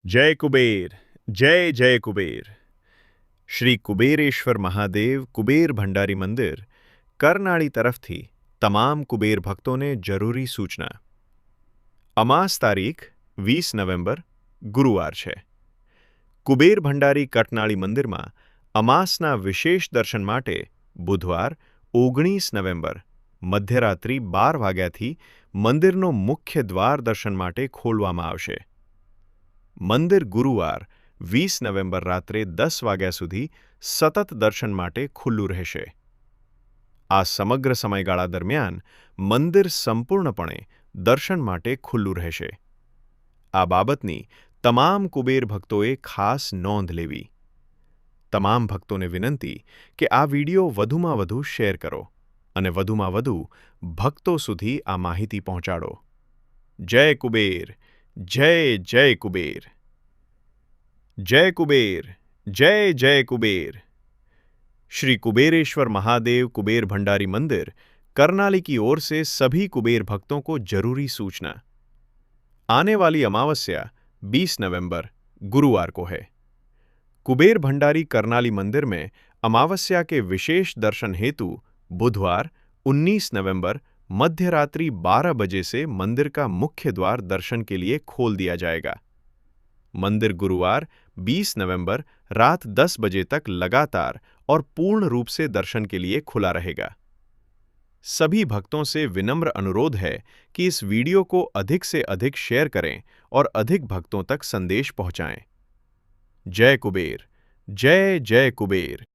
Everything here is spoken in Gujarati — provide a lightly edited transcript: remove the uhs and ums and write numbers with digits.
जय कुबेर, जय जय कुबेर। શ્રી કુબેરેશ્વર મહાદેવ કુબેર ભંડારી મંદિર કરનાળી તરફથી તમામ કુબેર ભક્તોને જરૂરી સૂચના. અમાસ તારીખ 20 નવેમ્બર ગુરુવાર છે. કુબેર ભંડારી કટનાળી મંદિરમાં અમાસના વિશેષ દર્શન માટે બુધવાર 19 નવેમ્બર મધ્યરાત્રિ 12 વાગ્યાથી મંદિરનો મુખ્ય દ્વાર દર્શન માટે ખોલવામાં આવશે. મંદિર ગુરુવાર 20 નવેમ્બર રાત્રે 10 વાગ્યા સુધી સતત દર્શન માટે ખુલ્લું રહેશે. આ સમગ્ર સમયગાળા દરમિયાન મંદિર સંપૂર્ણપણે દર્શન માટે ખુલ્લું રહેશે. આ બાબતની તમામ કુબેર ભક્તોએ ખાસ નોંધ લેવી. તમામ ભક્તોને વિનંતી કે આ વિડિયો વધુમાં વધુ શેર કરો અને વધુમાં વધુ ભક્તો સુધી આ માહિતી પહોંચાડો. જય કુબેર, જય જય કુબેર. जय कुबेर, जय जय कुबेर. श्री कुबेरेश्वर महादेव कुबेर भंडारी मंदिर करनाली की ओर से सभी कुबेर भक्तों को जरूरी सूचना. आने वाली अमावस्या 20 नवंबर गुरुवार को है. कुबेर भंडारी करनाली मंदिर में अमावस्या के विशेष दर्शन हेतु बुधवार 19 नवंबर मध्य रात्रि 12 बजे से मंदिर का मुख्य द्वार दर्शन के लिए खोल दिया जाएगा. मंदिर गुरुवार 20 नवंबर रात 10 बजे तक लगातार और पूर्ण रूप से दर्शन के लिए खुला रहेगा. सभी भक्तों से विनम्र अनुरोध है कि इस वीडियो को अधिक से अधिक शेयर करें और अधिक भक्तों तक संदेश पहुंचाएं. जय कुबेर, जय जय कुबेर.